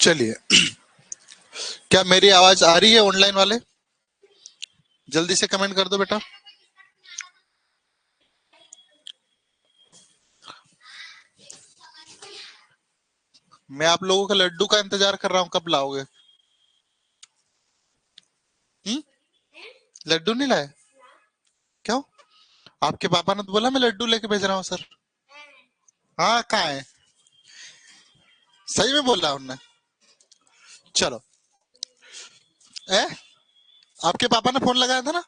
चलिए, क्या मेरी आवाज आ रही है ऑनलाइन वाले? जल्दी से कमेंट कर दो बेटा। मैं आप लोगों का लड्डू का इंतजार कर रहा हूँ, कब लाओगे? हम्म? लड्डू नहीं लाए? क्यों? आपके पापा ने तो बोला मैं लड्डू लेके भेज रहा हूँ सर। हाँ, कहाँ है? सही में बोला उनने? चलो। ए, आपके पापा ने फोन लगाया था ना,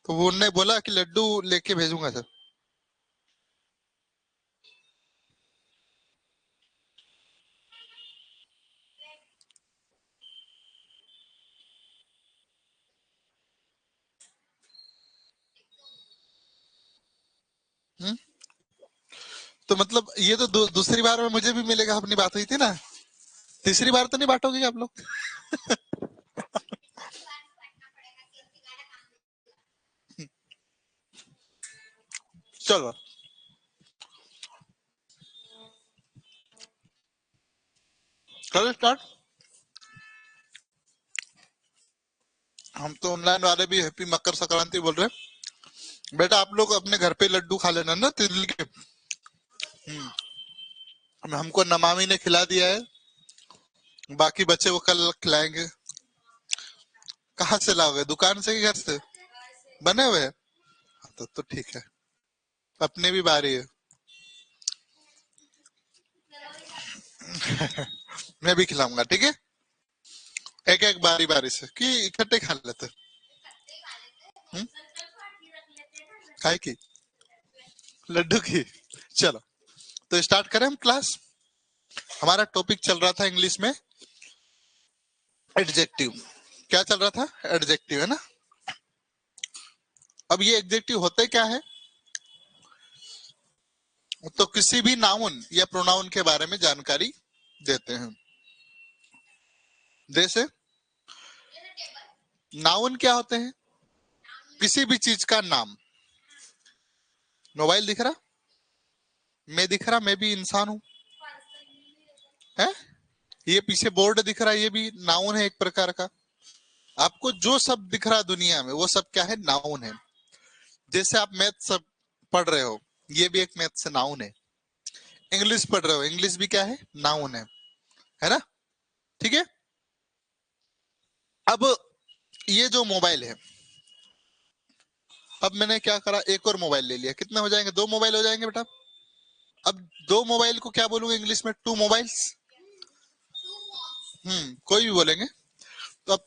तो वो उनने बोला कि लड्डू लेके भेजूंगा सर। हम्म? तो मतलब ये तो दूसरी बार में मुझे भी मिलेगा, अपनी बात हुई थी ना। तीसरी बार तो नहीं बांटोगे आप लोग? चलो, करो स्टार्ट। हम तो ऑनलाइन वाले भी हैप्पी मकर संक्रांति बोल रहे हैं। बेटा आप लोग अपने घर पे लड्डू खा लेना ना, तिल के। हमको नमामि ने खिला दिया है, बाकी बच्चे वो कल खिलाएंगे। कहाँ से लाओगे, दुकान से कि घर से बने हुए हैं? तो ठीक है, अपने भी बारी है। मैं भी खिलाऊंगा, ठीक है। एक एक बारी बारी से कि इकट्ठे खा लेते? हम्म? काय की? लड्डू की? चलो, तो स्टार्ट करें हम क्लास। हमारा टॉपिक चल रहा था इंग्लिश में एडजेक्टिव। क्या चल रहा था? एडजेक्टिव, है ना। अब ये एडजेक्टिव होते क्या है? तो किसी भी नाउन या प्रोनाउन के बारे में जानकारी देते हैं। जैसे नाउन क्या होते हैं? किसी भी चीज का नाम। मोबाइल दिख रहा? मैं दिख रहा, मैं भी इंसान हूं। है? ये पीछे बोर्ड दिख रहा है, ये भी नाउन है एक प्रकार का। आपको जो सब दिख रहा है दुनिया में, वो सब क्या है? नाउन है। जैसे आप मैथ सब पढ़ रहे हो, ये भी एक मैथ से नाउन है। इंग्लिश पढ़ रहे हो, इंग्लिश भी क्या है? नाउन है ना। ठीक है। अब ये जो मोबाइल है, अब मैंने क्या करा, एक और मोबाइल ले लिया। कितने हो जाएंगे? दो मोबाइल हो जाएंगे बेटा। अब दो मोबाइल को क्या बोलूंगा इंग्लिश में? Two mobiles. कोई भी बोलेंगे। तो अब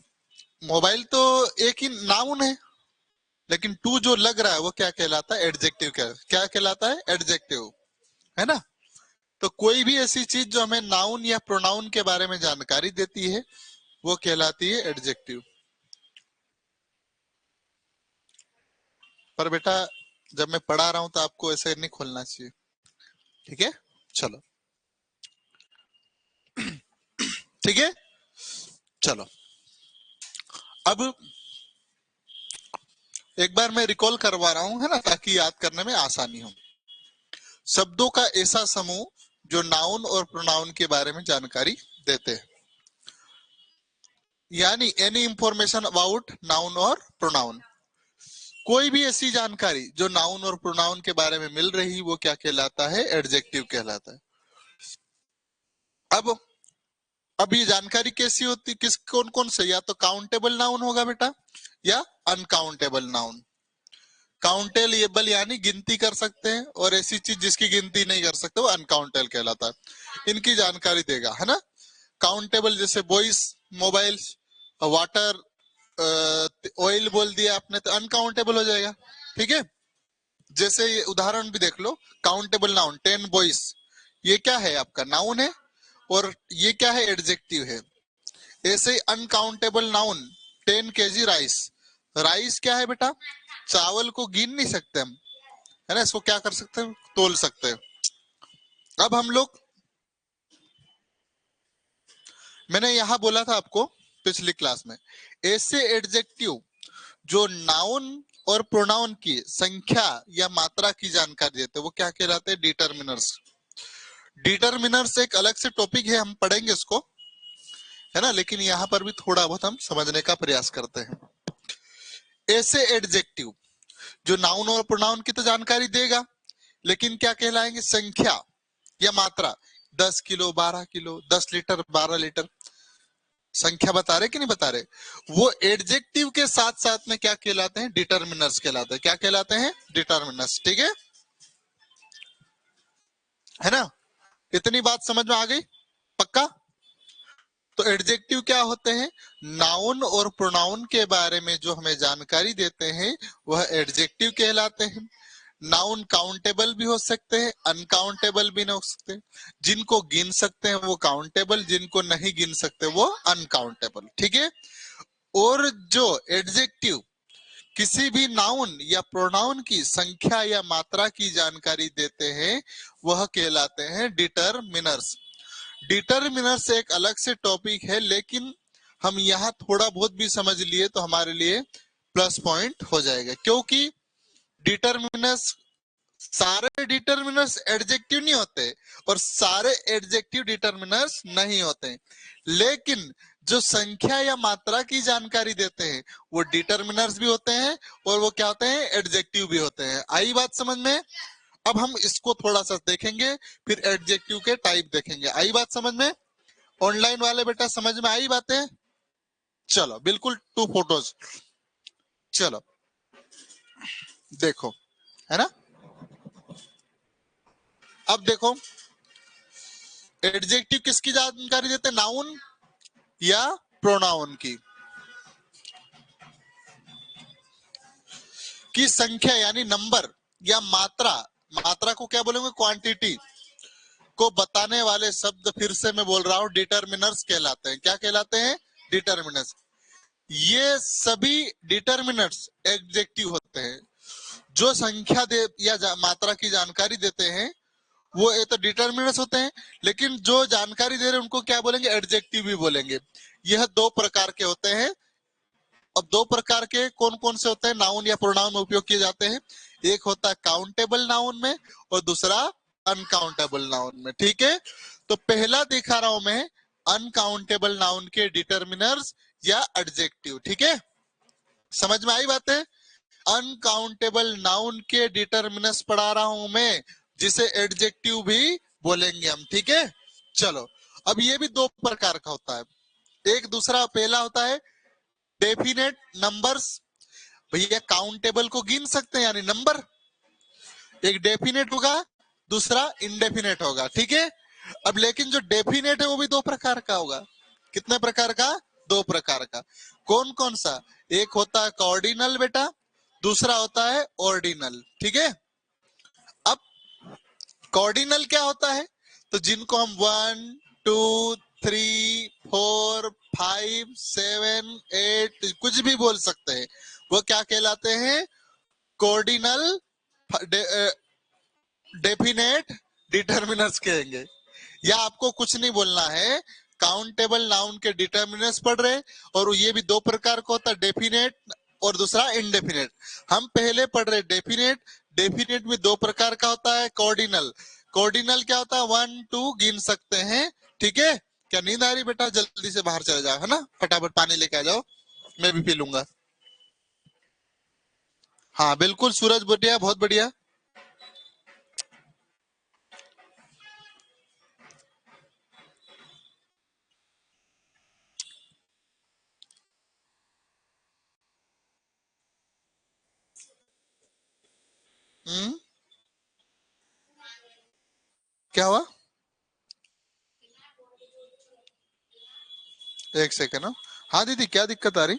मोबाइल तो एक ही नाउन है, लेकिन टू जो लग रहा है वो क्या कहलाता है? एडजेक्टिव। क्या कहलाता है? एडजेक्टिव, है ना। तो कोई भी ऐसी चीज जो हमें नाउन या प्रोनाउन के बारे में जानकारी देती है, वो कहलाती है एडजेक्टिव। पर बेटा, जब मैं पढ़ा रहा हूं तो आपको ऐसे नहीं खोलना चाहिए, ठीक है। चलो, ठीक है। चलो, अब एक बार मैं रिकॉल करवा रहा हूं, है ना, ताकि याद करने में आसानी हो। शब्दों का ऐसा समूह जो नाउन और प्रोनाउन के बारे में जानकारी देते हैं, यानी एनी इंफॉर्मेशन अबाउट नाउन और प्रोनाउन। कोई भी ऐसी जानकारी जो नाउन और प्रोनाउन के बारे में मिल रही, वो क्या कहलाता है? एडजेक्टिव कहलाता है। अब ये जानकारी कैसी होती, किस कौन कौन से? या तो काउंटेबल नाउन होगा बेटा, या अनकाउंटेबल नाउन। काउंटेबल यानी गिनती कर सकते हैं, और ऐसी चीज जिसकी गिनती नहीं कर सकते वो अनकाउंटेबल कहलाता है। इनकी जानकारी देगा, है ना। काउंटेबल जैसे वॉइस, मोबाइल, वाटर, ऑयल बोल दिया आपने तो अनकाउंटेबल हो जाएगा, ठीक है। जैसे ये उदाहरण भी देख लो, काउंटेबल नाउन 10 बॉयज, ये क्या है? आपका नाउन है, और ये क्या है? एडजेक्टिव है। ऐसे uncountable noun 10 kg rice. Rice क्या है बेटा? चावल को गिन नहीं सकते हम, है ना। इसको क्या कर सकते हैं? तोल सकते हैं। अब हम लोग, मैंने यहां बोला था आपको पिछली क्लास में, ऐसे एडजेक्टिव जो नाउन और प्रोनाउन की संख्या या मात्रा की जानकारी देते हैं, वो क्या कहलाते हैं? डिटरमिनर्स। डिटरमिनर्स एक अलग से टॉपिक है, हम पढ़ेंगे इसको, है ना, लेकिन यहाँ पर भी थोड़ा बहुत हम समझने का प्रयास करते हैं। ऐसे एडजेक्टिव जो नाउन और प्रोनाउन की तो जानकारी देगा, लेकिन क्या कहलाएंगे, संख्या या मात्रा, 10 किलो, 12 किलो, 10 लीटर, 12 लीटर, संख्या बता रहे कि नहीं बता रहे, वो एडजेक्टिव के साथ साथ में क्या कहलाते हैं, डिटरमिनर्स कहलाते हैं। क्या कहलाते हैं, डिटरमिनर्स। ठीक है ना, इतनी बात समझ में आ गई, पक्का। तो एडजेक्टिव क्या होते हैं, नाउन और प्रोनाउन के बारे में जो हमें जानकारी देते हैं वह एडजेक्टिव कहलाते हैं। नाउन काउंटेबल भी हो सकते हैं, अनकाउंटेबल भी नहीं हो सकते। जिनको गिन सकते हैं वो काउंटेबल, जिनको नहीं गिन सकते वो अनकाउंटेबल। ठीक है। और जो एडजेक्टिव किसी भी नाउन या प्रोनाउन की संख्या या मात्रा की जानकारी देते हैं वह कहलाते हैं डिटरमिनर्स। डिटरमिनर्स एक अलग से टॉपिक है, लेकिन हम यहाँ थोड़ा बहुत भी समझ लिए तो हमारे लिए प्लस पॉइंट हो जाएगा, क्योंकि डिटरमिनर्स, सारे डिटरमिनर्स एडजेक्टिव नहीं होते और सारे एडजेक्टिव डिटरमिनर्स नहीं होते, लेकिन जो संख्या या मात्रा की जानकारी देते हैं वो डिटरमिनर्स भी होते हैं और वो क्या होते हैं, एडजेक्टिव भी होते हैं। आई बात समझ में। अब हम इसको थोड़ा सा देखेंगे, फिर एडजेक्टिव के टाइप देखेंगे। आई बात समझ में। ऑनलाइन वाले बेटा समझ में आई बातें, चलो बिल्कुल, 2 फोटोज, चलो देखो, है ना। अब देखो एडजेक्टिव किसकी जानकारी देते हैं, नाउन या प्रोनाउन की संख्या यानी नंबर या मात्रा, मात्रा को क्या बोलेंगे, क्वांटिटी को बताने वाले शब्द, फिर से मैं बोल रहा हूं, डिटरमिनर्स कहलाते हैं। क्या कहलाते हैं, डिटरमिनर्स। ये सभी डिटरमिनर्स एडजेक्टिव होते हैं। जो संख्या दे या मात्रा की जानकारी देते हैं वो ये तो डिटरमिनर्स होते हैं, लेकिन जो जानकारी दे रहे हैं उनको क्या बोलेंगे, एडजेक्टिव भी बोलेंगे। यह 2 प्रकार के होते हैं। अब 2 प्रकार के कौन कौन से होते हैं, नाउन या प्रोनाउन में उपयोग किए जाते हैं। एक होता है काउंटेबल नाउन में और दूसरा अनकाउंटेबल नाउन में। ठीक है, तो पहला दिखा रहा हूं मैं, अनकाउंटेबल नाउन के डिटरमिनर्स या एडजेक्टिव। ठीक है, समझ में आई बातें। अनकाउंटेबल नाउन के डिटरमिनर्स पढ़ा रहा हूं मैं, जिसे एडजेक्टिव भी बोलेंगे हम। ठीक है, चलो। अब ये भी 2 प्रकार का होता है। एक दूसरा पहला होता है डेफिनेट नंबर्स। भैया काउंटेबल को गिन सकते हैं यानी नंबर, एक डेफिनेट होगा, दूसरा इनडेफिनेट होगा। ठीक है, अब लेकिन जो डेफिनेट है वो भी 2 प्रकार का होगा। कितने प्रकार का, 2 प्रकार का। कौन कौन सा, एक होता है कॉर्डिनल बेटा, दूसरा होता है ऑर्डिनल। ठीक है, अब कॉर्डिनल क्या होता है, तो जिनको हम 1 2 3 4 5 7 8 कुछ भी बोल सकते हैं, वो क्या कहलाते हैं, कॉर्डिनल डेफिनेट डिटरमिनर्स कहेंगे। या आपको कुछ नहीं बोलना है, काउंटेबल नाउन के डिटरमिनर्स पढ़ रहे, और ये भी 2 प्रकार का होता है, डेफिनेट और दूसरा इनडेफिनेट। हम पहले पढ़ रहे डेफिनेट। डेफिनेट में 2 प्रकार का होता है, कॉर्डिनल। कॉर्डिनल क्या होता है, 1 2 गिन सकते हैं। ठीक है, क्या नींद आ रही बेटा, जल्दी से बाहर चले जाओ, है ना, फटाफट पानी लेके आ जाओ, मैं भी पी लूंगा। हाँ बिल्कुल सूरज, बढ़िया, बहुत बढ़िया। क्या हुआ, एक सेकेंड। हाँ दीदी, क्या दिक्कत आ रही,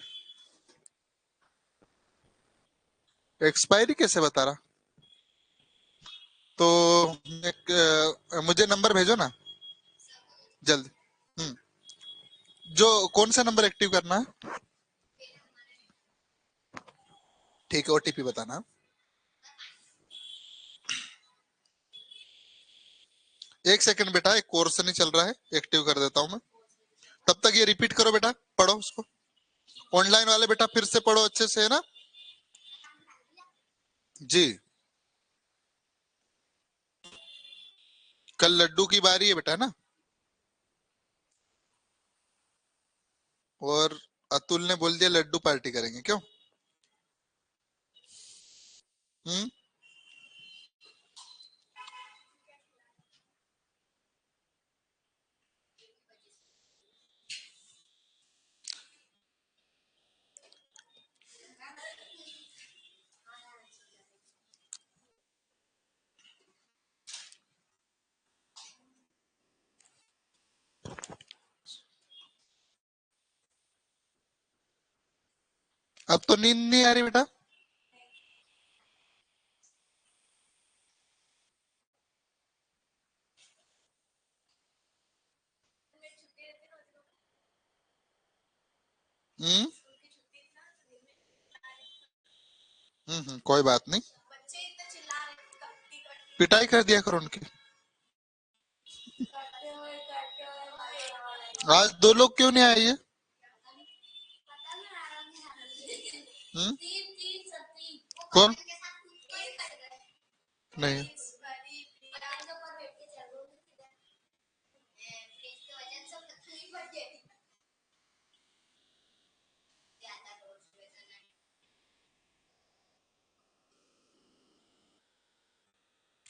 एक्सपायरी कैसे बता रहा, तो मुझे नंबर भेजो ना जल्दी। जो कौन सा नंबर एक्टिव करना है, ठीक है, ओटीपी बताना। एक सेकंड बेटा, एक कोर्स नहीं चल रहा है, एक्टिव कर देता हूं मैं, तब तक ये रिपीट करो बेटा, पढ़ो उसको। ऑनलाइन वाले बेटा फिर से पढ़ो अच्छे से, है ना जी। कल लड्डू की बारी है बेटा ना, और अतुल ने बोल दिया लड्डू पार्टी करेंगे, क्यों? हम्म। अब तो नींद नहीं आ रही बेटा? हम्म। कोई बात नहीं, पिटाई कर दिया करो उनकी। आज दो लोग क्यों नहीं आए ये? हम्म। कौन? नहीं।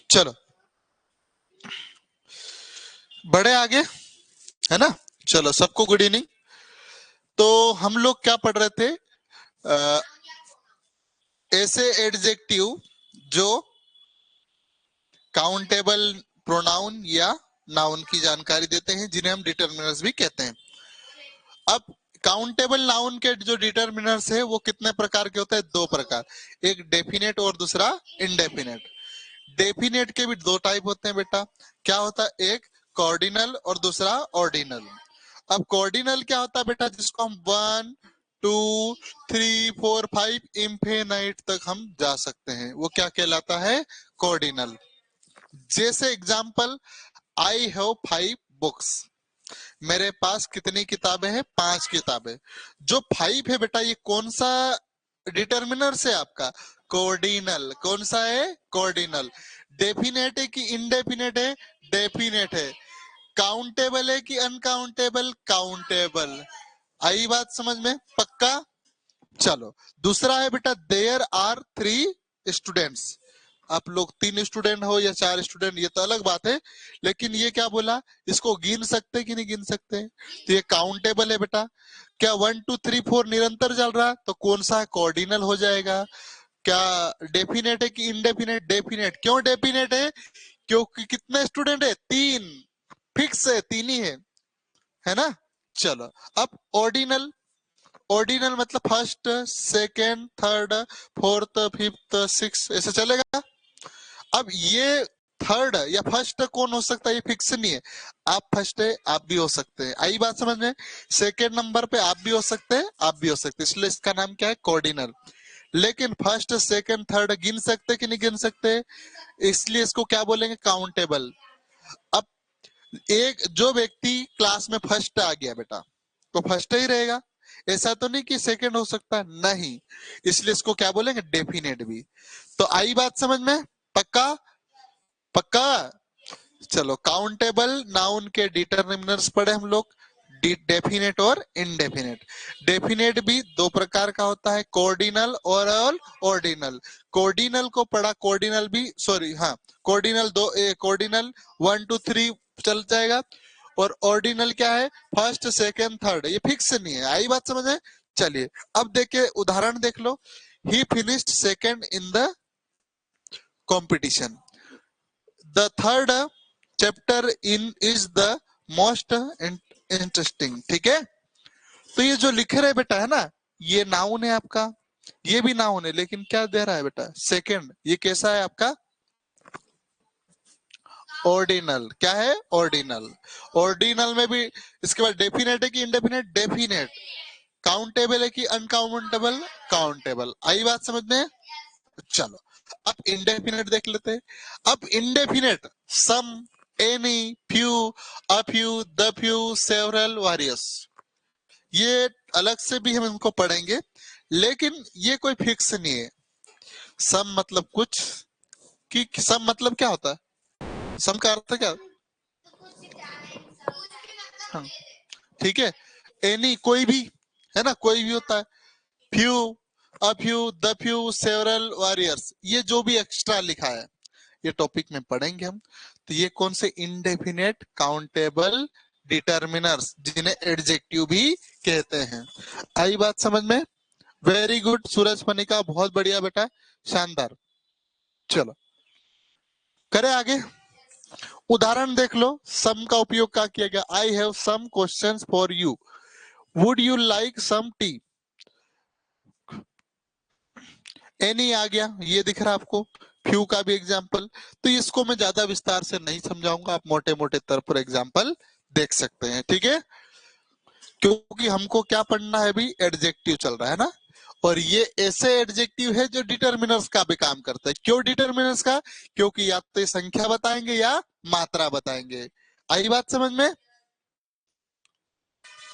चलो, बड़े आगे, है ना? चलो, सबको गुड इवनिंग। तो हम लोग क्या पढ़ रहे थे? अ, ऐसे एडजेक्टिव जो काउंटेबल प्रोनाउन या नाउन की जानकारी देते हैं, जिन्हें हम डिटर्मिनर्स भी कहते हैं। अब काउंटेबल नाउन के जो डिटर्मिनर्स है वो कितने प्रकार के होते हैं? दो प्रकार, एक डेफिनेट और दूसरा इनडेफिनेट। डेफिनेट के भी दो टाइप होते हैं बेटा। क्या होता है? एक कॉर्डिनल और दूसरा ऑर्डिनल। अब कॉर्डिनल क्या होता है बेटा? जिसको हम 1 2 3 4 5 इंफिनाइट तक हम जा सकते हैं, वो क्या कहलाता है? कॉर्डिनल। जैसे एग्जाम्पल, आई हैव 5 बुक्स। मेरे पास कितनी किताबें हैं? 5 किताबें। जो 5 है बेटा, ये कौन सा डिटर्मिनर से आपका? कोऑर्डिनल। कौन सा है? कोऑर्डिनल। डेफिनेट है कि इनडेफिनेट है? डेफिनेट है। काउंटेबल है कि अनकाउंटेबल? काउंटेबल। आई बात समझ में? पक्का? चलो, दूसरा है बेटा, देयर आर 3 स्टूडेंट्स। आप लोग 3 स्टूडेंट हो या 4 स्टूडेंट, ये तो अलग बात है, लेकिन ये क्या बोला? इसको गिन सकते कि नहीं गिन सकते? तो ये काउंटेबल है बेटा। क्या 1 2 3 4 निरंतर चल रहा है? तो कौन सा है? कॉर्डिनल हो जाएगा। क्या डेफिनेट है कि इनडेफिनेट? डेफिनेट। क्यों डेफिनेट है? क्योंकि कितने स्टूडेंट है? 3। फिक्स है, 3 ही है ना? चलो, अब ऑर्डिनल। ऑर्डिनल मतलब first, second, third, fourth, fifth, six, ऐसे चलेगा। अब ये थर्ड या फर्स्ट कौन हो सकता है? ये फिक्स नहीं है। आप फर्स्ट है, आप भी हो सकते हैं। आई बात समझ में? सेकेंड नंबर पे आप भी हो सकते हैं, आप भी हो सकते हैं, इसलिए इसका नाम क्या है? कॉर्डिनल। लेकिन फर्स्ट, सेकेंड, थर्ड गिन सकते कि नहीं गिन सकते? इसलिए इसको क्या बोलेंगे? काउंटेबल। अब एक जो व्यक्ति क्लास में फर्स्ट आ गया बेटा, तो फर्स्ट ही रहेगा। ऐसा तो नहीं कि सेकंड हो सकता है, नहीं। इसलिए इसको क्या बोलेंगे? डेफिनेट भी। तो आई बात समझ में? पक्का? पक्का? चलो, काउंटेबल नाउन के डिटरमिनर्स पढ़े हम लोग, डेफिनेट और इनडेफिनेट। डेफिनेट भी दो प्रकार का होता है, कोऑर्डिनल और ऑर्डिनल। कोऑर्डिनल को पढ़ा, कोऑर्डिनल भी, सॉरी, हाँ, कोऑर्डिनल दो, कोऑर्डिनल 1 2 3 चल जाएगा। और ऑर्डिनल क्या है? फर्स्ट, सेकेंड, थर्ड, ये फिक्स नहीं है। आई बात समझ में? चलिए, अब देखिए, उदाहरण देख लो। He finished second in the competition. The third chapter in is the most interesting. ठीक है? तो ये जो लिख रहे बेटा, है ना, ये नाउन है आपका, ये भी नाउन है, लेकिन क्या दे रहा है बेटा? सेकंड। ये कैसा है आपका? ऑर्डिनल। क्या है? ऑर्डिनल। ऑर्डिनल में भी इसके बाद डेफिनेट है कि इनडेफिनेट? डेफिनेट। काउंटेबल है कि अनकाउंटेबल? काउंटेबल। आई बात समझ में? चलो, अब इंडेफिनेट देख लेते हैं। अब indefinite, some, any, few, a few, the few, several, various, ये अलग से भी हम इनको पढ़ेंगे, लेकिन ये कोई फिक्स नहीं है। सम मतलब कुछ, कि सम मतलब क्या होता है? सम का अर्थ क्या? हाँ, ठीक है। एनी कोई भी, है ना, कोई भी होता है। Few, a few, the few, several, warriors, ये जो भी एक्स्ट्रा लिखा है ये टॉपिक में पढ़ेंगे हम। तो ये कौन से इनडेफिनेट काउंटेबल डिटर्मिनर्स, जिन्हें एडजेक्टिव भी कहते हैं। आई बात समझ में? वेरी गुड सूरज पनिका, बहुत बढ़िया बेटा, शानदार। चलो करें आगे। उदाहरण देख लो, सम का उपयोग क्या किया गया। I have some questions for you, would you like some tea. Any आ गया, ये दिख रहा है आपको। फ्यू का भी एग्जाम्पल। तो इसको मैं ज्यादा विस्तार से नहीं समझाऊंगा, आप मोटे मोटे तौर पर एग्जाम्पल देख सकते हैं, ठीक है। क्योंकि हमको क्या पढ़ना है, भी एडजेक्टिव चल रहा है ना। और ये ऐसे एडजेक्टिव है जो डिटर्मिनर्स का भी काम करता है। क्यों डिटर्मिनर्स का? क्योंकि या तो संख्या बताएंगे या मात्रा बताएंगे। आई बात समझ में?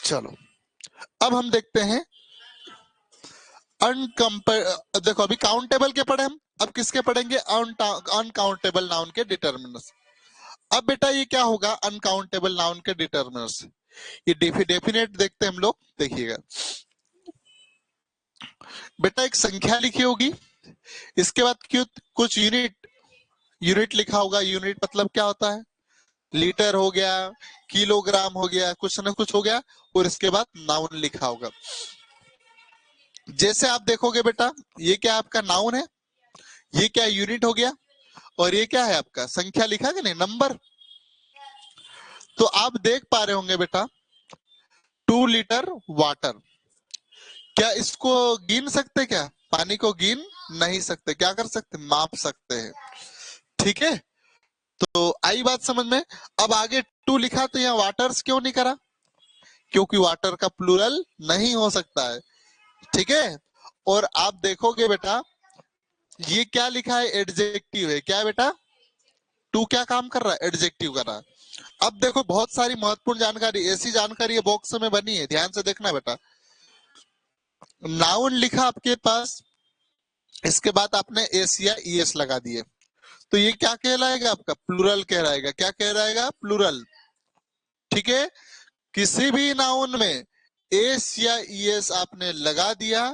चलो अब हम देखते हैं अनकंपेयर। देखो अभी काउंटेबल के पढ़े हम, अब किसके पढ़ेंगे? अनकाउंटेबल नाउन के डिटर्मिनर्स। अब बेटा ये क्या होगा अनकाउंटेबल नाउन के डिटर्मिनर्स? ये डेफिनेट देखते हैं हम लोग, देखिएगा बेटा। एक संख्या लिखी होगी, इसके बाद क्यों कुछ यूनिट, यूनिट लिखा होगा। यूनिट मतलब क्या होता है? लीटर हो गया, किलोग्राम हो गया, कुछ ना कुछ हो गया। और इसके बाद नाउन लिखा होगा। जैसे आप देखोगे बेटा, ये क्या आपका नाउन है, ये क्या यूनिट हो गया, और ये क्या है आपका संख्या लिखा कि नहीं, नंबर। तो आप देख पा रहे होंगे बेटा 2 लीटर वाटर, क्या इसको गिन सकते? क्या पानी को गिन नहीं सकते? क्या कर सकते? माप सकते हैं, ठीक है। तो आई बात समझ में? अब आगे 2 लिखा तो यहाँ वाटर्स क्यों नहीं करा? क्योंकि वाटर का प्लूरल नहीं हो सकता है, ठीक है। और आप देखोगे बेटा ये क्या लिखा है, एडजेक्टिव है। क्या है बेटा? 2 क्या काम कर रहा है? एडजेक्टिव कर रहा है। अब देखो बहुत सारी महत्वपूर्ण जानकारी, ऐसी जानकारी ये बॉक्स में बनी है, ध्यान से देखना बेटा। नाउन लिखा आपके पास, इसके बाद आपने एस या ईएस लगा दिए, तो ये क्या कहलाएगा आपका? प्लूरल कहलाएगा। क्या कहलाएगा? प्लूरल, ठीक है। किसी भी नाउन में एस या ईएस आपने लगा दिया,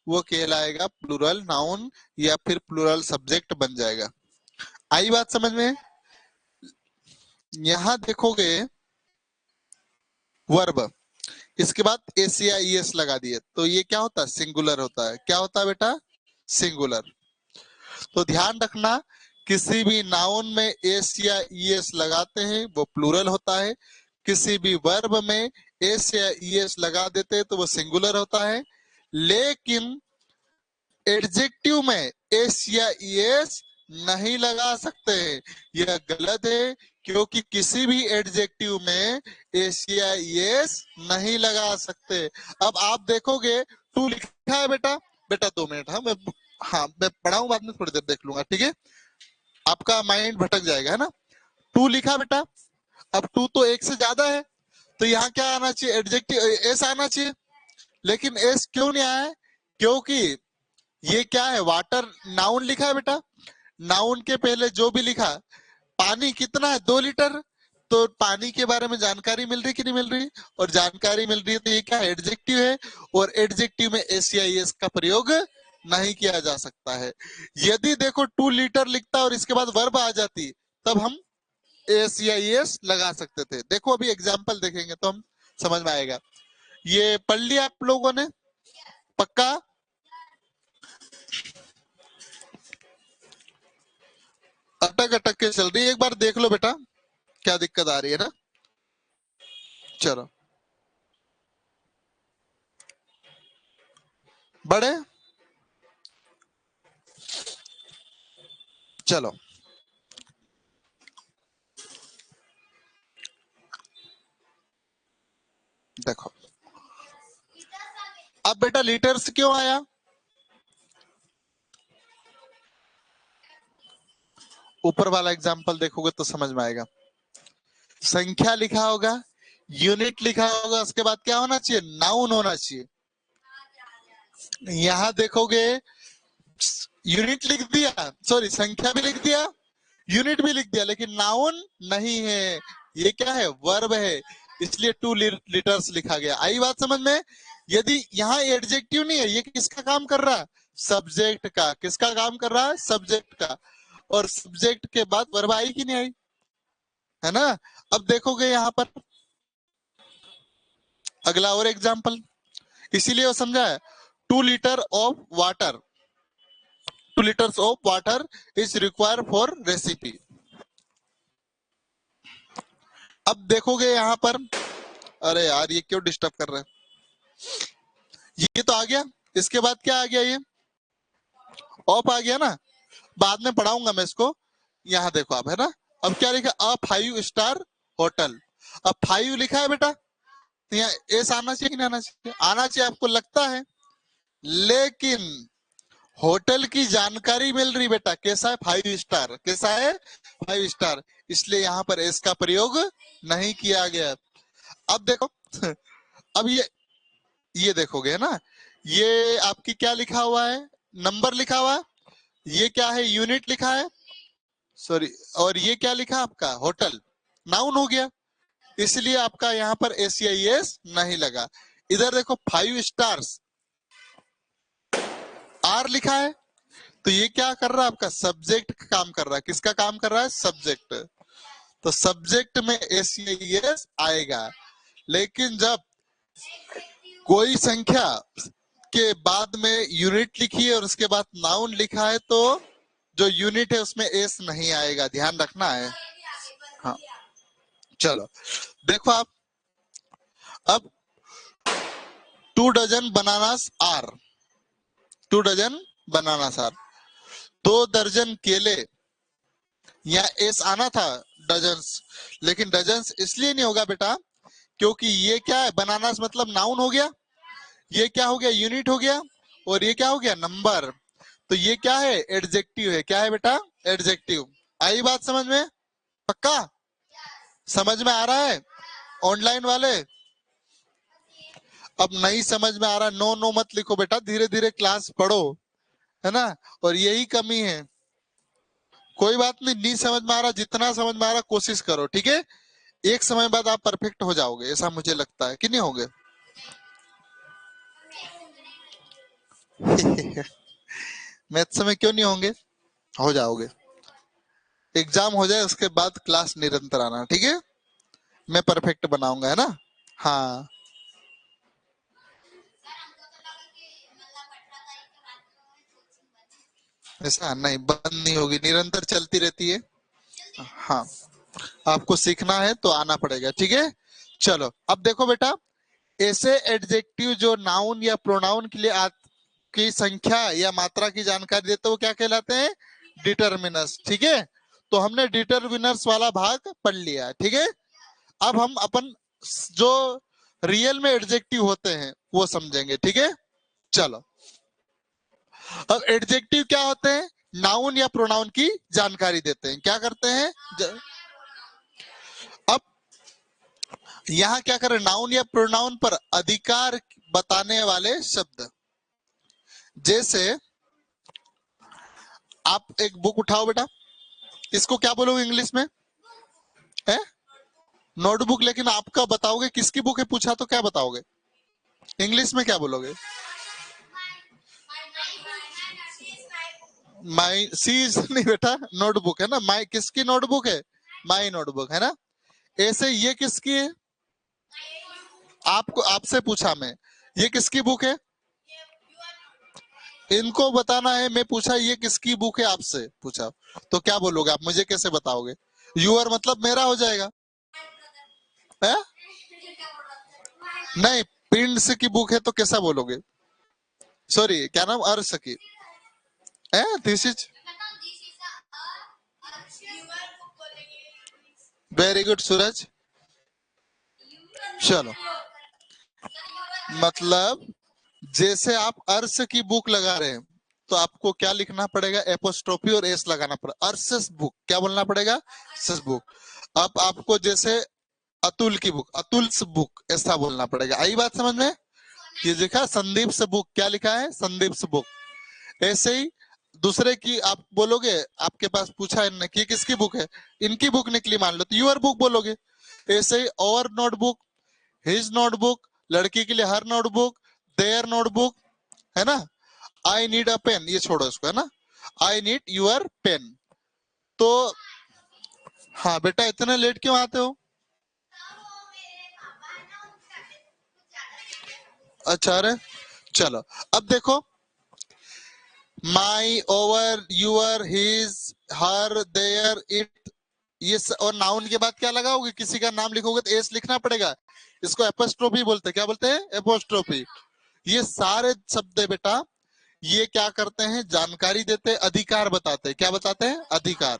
वो कहलाएगा प्लूरल नाउन या फिर प्लूरल सब्जेक्ट बन जाएगा। आई बात समझ में? यहां देखोगे वर्ब, इसके बाद एस या ईएस लगा दिए, तो ये क्या होता है? सिंगुलर होता है। क्या होता है बेटा? सिंगुलर। तो ध्यान रखना, किसी भी नाउन में एस या ईएस लगाते हैं वो प्लूरल होता है। किसी भी वर्ब में एस या ईएस लगा देते हैं तो वो सिंगुलर होता है। लेकिन एडजेक्टिव में एस या ईएस नहीं लगा सकते, यह गलत है। क्योंकि किसी भी एडजेक्टिव में एस या ईएस नहीं लगा सकते। अब आप देखोगे 2 लिखा है बेटा, बेटा 2 मिनट, हाँ मैं पढ़ाऊं, बाद में थोड़ी देर देख लूंगा, ठीक है। आपका माइंड भटक जाएगा, है ना। 2 लिखा बेटा, अब 2 तो 1 से ज्यादा है, तो यहाँ क्या आना चाहिए? एडजेक्टिव एस आना चाहिए। लेकिन एस क्यों नहीं आया है? क्योंकि ये क्या है? वाटर नाउन लिखा है बेटा। नाउन के पहले जो भी लिखा, पानी कितना है? 2 लीटर। तो पानी के बारे में जानकारी मिल रही कि नहीं मिल रही? और जानकारी मिल रही है तो ये क्या है? एडजेक्टिव है। और एडजेक्टिव में एस या एस का प्रयोग नहीं किया जा सकता है। यदि देखो 2 लीटर लिखता और इसके बाद वर्ब आ जाती, तब हम एस या एस लगा सकते थे। देखो अभी एग्जाम्पल देखेंगे तो हम समझ में आएगा। ये पढ़ लिया आप लोगों ने पक्का? अटक अटक के चल रही है, एक बार देख लो बेटा क्या दिक्कत आ रही है ना। चलो बड़े, चलो देखो। अब बेटा लीटर्स क्यों आया? ऊपर वाला एग्जाम्पल देखोगे तो समझ में आएगा। संख्या लिखा होगा, यूनिट लिखा होगा, उसके बाद क्या होना चाहिए? नाउन होना चाहिए। यहां देखोगे यूनिट लिख दिया, सॉरी संख्या भी लिख दिया, यूनिट भी लिख दिया, लेकिन नाउन नहीं है। ये क्या है? वर्ब है। इसलिए 2 लीटर्स लिखा गया। आई बात समझ में? यदि यहाँ एडजेक्टिव नहीं है, ये किसका काम कर रहा है? सब्जेक्ट का। किसका काम कर रहा है? सब्जेक्ट का। और सब्जेक्ट के बाद वर्ब आई कि नहीं आई? है ना? अब देखोगे यहाँ पर अगला और एग्जाम्पल, इसीलिए वो समझा है। 2 litre of water, 2 litres of water is require for recipe. अब देखोगे यहाँ पर, अरे यार ये क्यों डिस्टर्ब कर रहे हैं? ये तो आ गया, इसके बाद क्या आ गया? ये ऑफ आ गया ना, बाद में पढ़ाऊंगा मैं इसको। यहाँ देखो आप, है ना? अब क्या लिखा? अ 5 स्टार होटल। अब 5 लिखा है बेटा, तो यहाँ एस आना चाहिए कि नहीं आना चाहिए? आना चाहिए, आपको लगता है। लेकिन होटल की जानकारी मिल रही बेटा, कैसा है? 5 स्टार। कैसा है? 5 स्टार। इसलिए यहाँ पर एस का प्रयोग नहीं किया गया। अब देखो अब ये देखोगे ना, ये आपकी क्या लिखा हुआ है? नंबर लिखा हुआ है। ये क्या है? यूनिट लिखा है, सॉरी। और ये क्या लिखा आपका? होटल। नाउन हो गया, इसलिए आपका यहाँ पर एसीआईएस नहीं लगा। इधर देखो 5 स्टार्स, आर लिखा है, तो ये क्या कर रहा है? आपका सब्जेक्ट का काम कर रहा है। किसका काम कर रहा है? सब्जेक्ट। तो सब्जेक्ट में एसीआईएस आएगा। लेकिन जब कोई संख्या के बाद में यूनिट लिखी है और उसके बाद नाउन लिखा है, तो जो यूनिट है उसमें एस नहीं आएगा, ध्यान रखना है। हाँ चलो देखो आप, अब 2 dozen bananas are, 2 dozen bananas are, 2 दर्जन केले। यहाँ एस आना था, डजन्स, लेकिन डजन्स इसलिए नहीं होगा बेटा क्योंकि ये क्या है? बनानास मतलब नाउन हो गया, ये क्या हो गया? यूनिट हो गया, और ये क्या हो गया? नंबर। तो ये क्या है? एडजेक्टिव है। क्या है बेटा? एडजेक्टिव। आई बात समझ में? पक्का समझ में आ रहा है? ऑनलाइन वाले अब नहीं समझ में आ रहा, नो नो मत लिखो बेटा, धीरे धीरे क्लास पढ़ो, है ना? और यही कमी है। कोई बात नहीं, नहीं समझ में आ रहा, जितना समझ में आ रहा कोशिश करो, ठीक है? एक समय बाद आप परफेक्ट हो जाओगे, ऐसा मुझे लगता है कि नहीं होगे? मैथ्स में क्यों नहीं होंगे? हो जाओगे। एग्जाम हो जाए उसके बाद क्लास निरंतर आना, ठीक है? मैं परफेक्ट बनाऊंगा, है ना? हाँ ऐसा नहीं, बंद नहीं होगी, निरंतर चलती रहती है। हाँ आपको सीखना है तो आना पड़ेगा, ठीक है? चलो अब देखो बेटा, ऐसे एडजेक्टिव जो नाउन या प्रोनाउन के लिए की संख्या या मात्रा की जानकारी देते वो क्या कहलाते हैं? डिटर्मिनर्स, ठीक है? तो हमने डिटर्मिनर्स वाला भाग पढ़ लिया, ठीक है? अब हम अपन जो रियल में एडजेक्टिव होते हैं वो समझेंगे, ठीक है? चलो अब एडजेक्टिव क्या होते हैं? नाउन या प्रोनाउन की जानकारी देते हैं। क्या करते हैं? अब यहाँ क्या करें? नाउन या प्रोनाउन पर अधिकार बताने वाले शब्द। जैसे आप एक बुक उठाओ बेटा, इसको क्या बोलोगे इंग्लिश में? है नोटबुक। लेकिन आपका बताओगे किसकी बुक है, पूछा तो क्या बताओगे? इंग्लिश में क्या बोलोगे? माई सीज नहीं बेटा, नोटबुक है ना। माई किसकी नोटबुक है? माई नोटबुक, है ना? ऐसे ये किसकी है? आपको, आपसे पूछा मैं, ये किसकी बुक है? इनको बताना है। मैं पूछा ये किसकी बुक है, आपसे पूछा, तो क्या बोलोगे आप? मुझे कैसे बताओगे? यूर मतलब मेरा हो जाएगा, है? नहीं, प्रिंस की बुक है तो कैसा बोलोगे? सॉरी क्या नाम? अर्श की है। दिस इज वेरी गुड सूरज। चलो मतलब जैसे आप अर्श की बुक लगा रहे हैं तो आपको क्या लिखना पड़ेगा? एपोस्ट्रोफी और एस लगाना पड़ेगा। अर्शस बुक क्या बोलना पड़ेगा? अर्शस बुक। अब आपको जैसे अतुल की बुक, अतुल्स बुक ऐसा बोलना पड़ेगा। आई बात समझ में? ये लिखा संदीप से बुक, क्या लिखा है? संदीप से बुक। ऐसे ही दूसरे की आप बोलोगे, आपके पास पूछा इनने कि किसकी बुक है, इनकी बुक निकली मान लो, तो यूर बुक बोलोगे। ऐसे ही और नोटबुक, हिज नोटबुक, लड़की के लिए हर नोटबुक, देयर नोटबुक, है ना। आई नीड अ पेन, ये छोड़ो इसको, है ना। I need your pen. तो हाँ बेटा, इतने लेट क्यों आते हो? अच्छा, अरे चलो, अब देखो, my, our, your, his, her, their, it, और नाउन के बाद क्या लगाओगे? किसी का नाम लिखोगे तो एस लिखना पड़ेगा। इसको एपोस्ट्रोफी बोलते हैं। क्या बोलते हैं? एपोस्ट्रोफी। ये सारे शब्द है बेटा, ये क्या करते हैं? जानकारी देते हैं, अधिकार बताते हैं। क्या बताते हैं? अधिकार।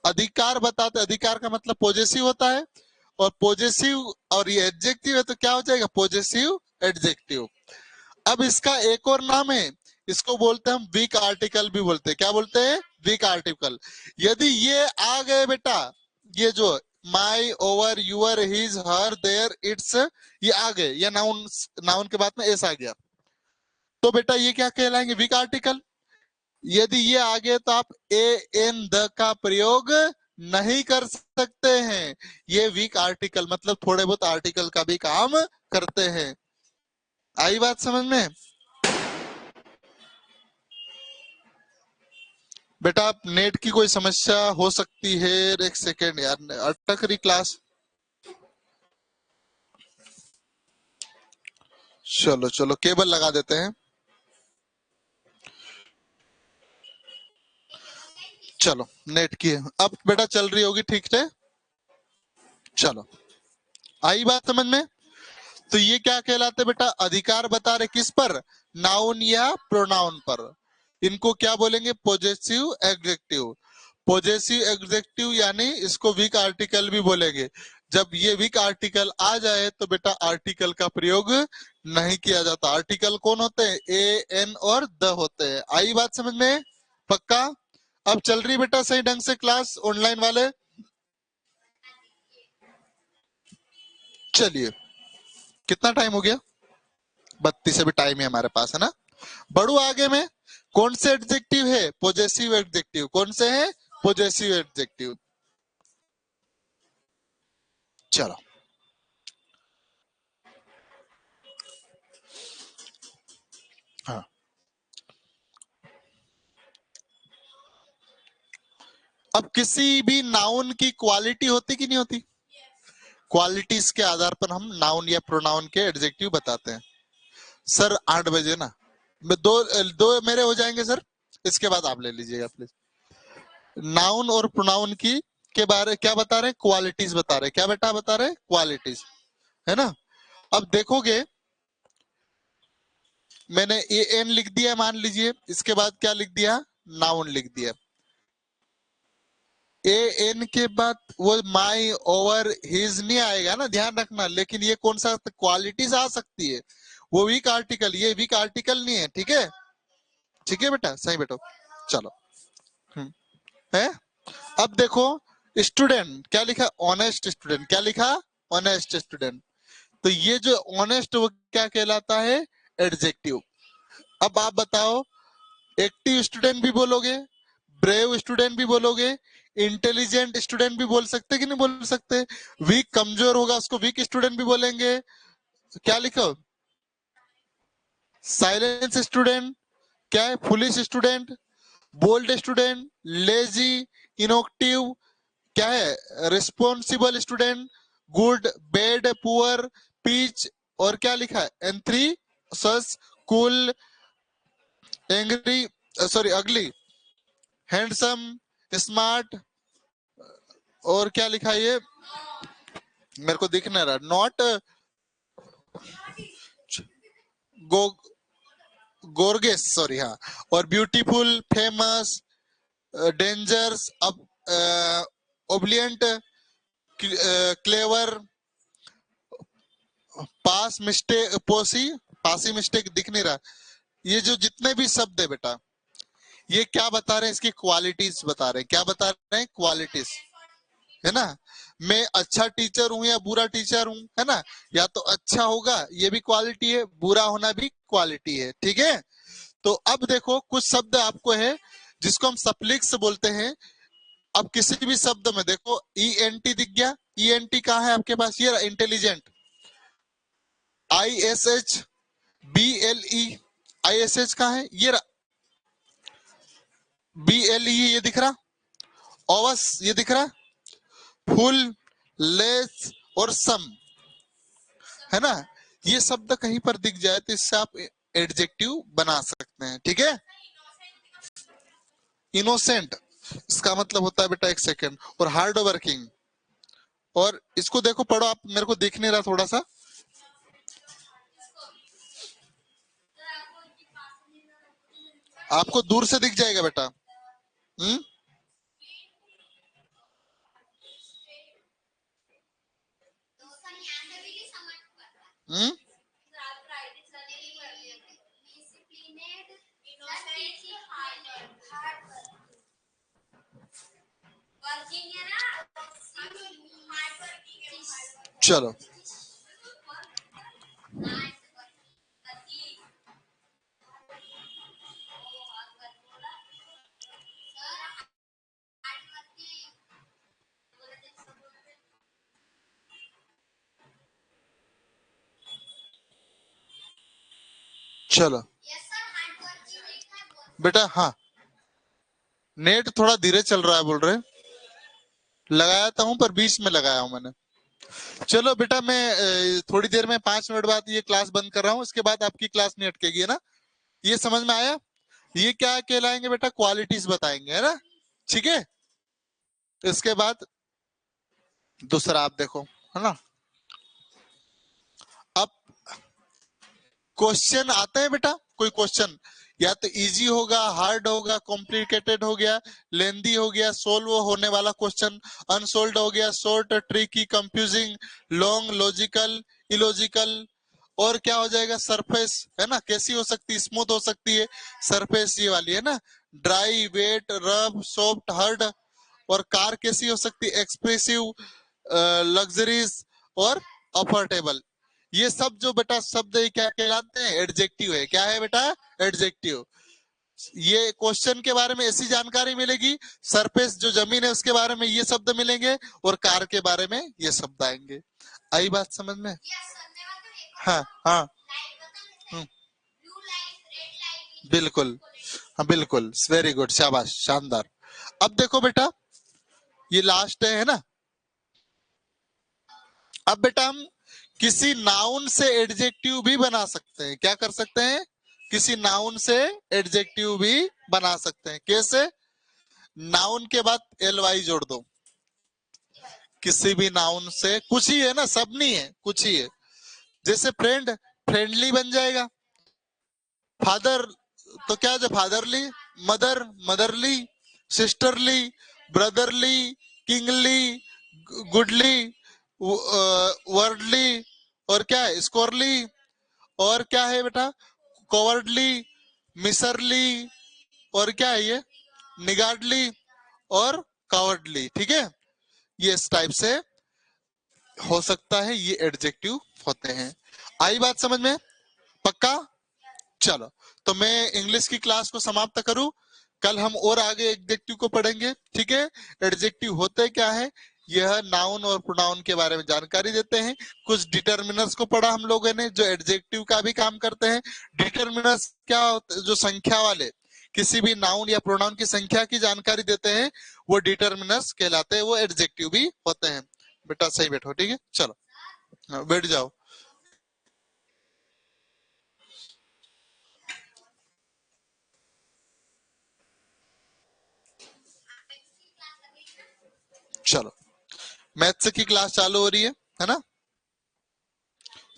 अधिकार बताते, अधिकार का मतलब पॉजेसिव होता है, और पॉजेसिव और ये एडजेक्टिव है तो क्या हो जाएगा? Possessive adjective. अब इसका एक और नाम है, इसको बोलते हैं हम वीक आर्टिकल भी बोलते हैं। क्या बोलते हैं? Weak article. यदि ये आ गए बेटा, ये जो my, our, your, his, her, their, its, ये आ गए, ये नाउन, नाउन के बाद में एस आ गया, तो बेटा ये क्या कहलाएंगे? Weak article. यदि ये आ गए तो आप ए एन द का प्रयोग नहीं कर सकते हैं। ये वीक आर्टिकल मतलब थोड़े बहुत आर्टिकल का भी काम करते हैं। आई बात समझ में? बेटा आप नेट की कोई समस्या हो सकती है? एक सेकेंड यार, अटक रही क्लास। चलो चलो, केबल लगा देते हैं। चलो, नेट की है। अब बेटा चल रही होगी ठीक से। चलो, आई बात समझ में? तो ये क्या कहलाते बेटा? अधिकार बता रहे किस पर? नाउन या प्रोनाउन पर। इनको क्या बोलेंगे? Possessive adjective. पॉजेसिव एडजेक्टिव यानी इसको वीक आर्टिकल भी बोलेंगे। जब ये वीक आर्टिकल आ जाए तो बेटा आर्टिकल का प्रयोग नहीं किया जाता। आर्टिकल कौन होते हैं? ए एन और द होते हैं। आई बात समझ में? पक्का? अब चल रही बेटा सही ढंग से क्लास ऑनलाइन वाले? चलिए, कितना टाइम हो गया? 32 से भी टाइम है हमारे पास, है ना। बढ़ू आगे में। कौन से एडजेक्टिव है? Possessive adjective. कौन से है? Possessive adjective. चलो, हाँ, अब किसी भी नाउन की क्वालिटी होती कि नहीं होती? क्वालिटीज के आधार पर हम नाउन या प्रोनाउन के एडजेक्टिव बताते हैं। सर 8 बजे ना, दो दो मेरे हो जाएंगे सर, इसके बाद आप ले लीजिएगा प्लीज। नाउन और प्रोनाउन की के बारे क्या बता रहे हैं? क्वालिटीज बता रहे हैं। क्या बेटा बता रहे हैं? क्वालिटीज, है ना। अब देखोगे, मैंने ए एन लिख दिया मान लीजिए, इसके बाद क्या लिख दिया? नाउन लिख दिया। ए एन के बाद वो माई, ओवर, हिज नहीं आएगा ना, ध्यान रखना। लेकिन ये कौन सा क्वालिटीज आ सकती है? वो वीक आर्टिकल, ये वीक आर्टिकल नहीं है। ठीक है? ठीक है बेटा, सही बेटा। चलो, है। अब देखो, स्टूडेंट क्या लिखा? Honest student. क्या लिखा? Honest student. तो ये जो ऑनेस्ट वो क्या कहलाता है? एडजेक्टिव। अब आप बताओ, एक्टिव स्टूडेंट भी बोलोगे, ब्रेव स्टूडेंट भी बोलोगे, इंटेलिजेंट स्टूडेंट भी बोल सकते कि नहीं बोल सकते? वीक, कमजोर होगा उसको वीक स्टूडेंट भी बोलेंगे। क्या लिखो? साइलेंस स्टूडेंट, क्या है? Foolish student, bold student, lazy, inactive, क्या है? Responsible student, good, bad, poor, peach, और क्या लिखा है? एंथ्री, सस, cool, angry, sorry ugly, handsome, smart, और क्या लिखा है ये? मेरे को दिख नहीं रहा। नॉट, गो, गोर्गेस, सॉरी, हाँ। और ब्यूटीफुल, फेमस, डेंजर्स, अब, ओब्लियंट, क्लेवर, पास मिस्टेक, पोसी, पासी मिस्टेक दिख नहीं रहा। ये जो जितने भी शब्द है बेटा, ये क्या बता रहे हैं? इसकी क्वालिटीज बता रहे हैं। क्या बता रहे हैं? क्वालिटीज, है ना। मैं अच्छा टीचर हूं या बुरा टीचर हूं, है ना। या तो अच्छा होगा, ये भी क्वालिटी है, बुरा होना भी क्वालिटी है। ठीक है? तो अब देखो, कुछ शब्द आपको है जिसको हम सप्लिक्स बोलते हैं। अब किसी भी शब्द में देखो ई एन टी दिख गया, ई एन टी कहाँ है आपके पास, ये intelligent, I S H B L E, I S H कहाँ है, ये बी एल ई, ये दिख रहा, ओवस ये दिख रहा, फुल, लेस और सम, है ना, ये शब्द कहीं पर दिख जाए तो इससे आप एडजेक्टिव बना सकते हैं, ठीक है। इनोसेंट इसका मतलब होता है बेटा, एक सेकेंड, और हार्ड वर्किंग, और इसको देखो पढ़ो आप, मेरे को दिख नहीं रहा थोड़ा सा, आपको दूर से दिख जाएगा बेटा। हम्म, हम्म, चलो चलो बेटा, हाँ नेट थोड़ा धीरे चल रहा है बोल रहे, लगाया था हूं पर बीच में लगाया हूं मैंने। चलो बेटा मैं थोड़ी देर में 5 मिनट बाद ये क्लास बंद कर रहा हूँ, इसके बाद आपकी क्लास नहीं अटकेगी, है ना, ये समझ में आया। ये क्या कहलाएंगे बेटा, क्वालिटीज बताएंगे, है ना, ठीक है। इसके बाद दूसरा आप देखो, है ना, अब क्वेश्चन आते हैं बेटा, कोई क्वेश्चन या तो इजी होगा, हार्ड होगा, कॉम्प्लिकेटेड हो गया, लेंदी हो गया, सोल्व होने वाला क्वेश्चन, अनसोल्व हो गया, short, tricky, confusing, long, logical, illogical, और क्या हो जाएगा, सरफेस, है ना, कैसी हो सकती है, स्मूथ हो सकती है, सरफेस ये वाली, है ना, ड्राई, वेट, रब, सॉफ्ट, हार्ड, और कार कैसी हो सकती है, एक्सप्रेसिव, लग्जरीज और अफोर्डेबल। ये सब जो बेटा शब्द है क्या कहलाते हैं, एडजेक्टिव है, क्या है बेटा, एडजेक्टिव। ये क्वेश्चन के बारे में ऐसी जानकारी मिलेगी, सरफेस जो जमीन है उसके बारे में ये शब्द मिलेंगे, और कार के बारे में ये शब्द आएंगे। आई बात समझ में, हाँ हाँ, हम्म, बिल्कुल, हाँ बिल्कुल, वेरी गुड, शाबाश, शानदार। अब देखो बेटा, ये लास्ट है ना, अब बेटा हम किसी नाउन से एडजेक्टिव भी बना सकते हैं, क्या कर सकते हैं, किसी नाउन से एडजेक्टिव भी बना सकते हैं, कैसे, नाउन के बाद एल वाई जोड़ दो, किसी भी नाउन से, कुछ ही है ना, सब नहीं है, कुछ ही है, जैसे फ्रेंड, फ्रेंडली बन जाएगा, फादर तो क्या है, fatherly, mother, motherly, sisterly, brotherly, kingly, goodly, worldly, और क्या है, स्कोरली, और क्या है बेटा, कॉवर्डली, मिसरली, और क्या है ये, निगार्डली, और कावर्डली, ठीक है, ये इस टाइप से हो सकता है, ये एडजेक्टिव होते हैं। आई बात समझ में, पक्का। चलो तो मैं इंग्लिश की क्लास को समाप्त करूं, कल हम और आगे एडजेक्टिव को पढ़ेंगे, ठीक है। एडजेक्टिव होते क्या है, यह नाउन और प्रोनाउन के बारे में जानकारी देते हैं। कुछ डिटर्मिनर्स को पढ़ा हम लोगों ने, जो एडजेक्टिव का भी काम करते हैं। डिटर्मिनर्स क्या होते हैं, जो संख्या वाले किसी भी नाउन या प्रोनाउन की संख्या की जानकारी देते हैं, वो डिटर्मिनर्स कहलाते हैं, वो एडजेक्टिव भी होते हैं। बेटा सही बैठो, ठीक है, चलो बैठ जाओ। चलो मैथ्स की क्लास चालू हो रही है ना,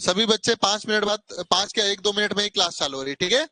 सभी बच्चे 5 मिनट बाद, 5 क्या 1-2 मिनट में ही क्लास चालू हो रही है, ठीक है।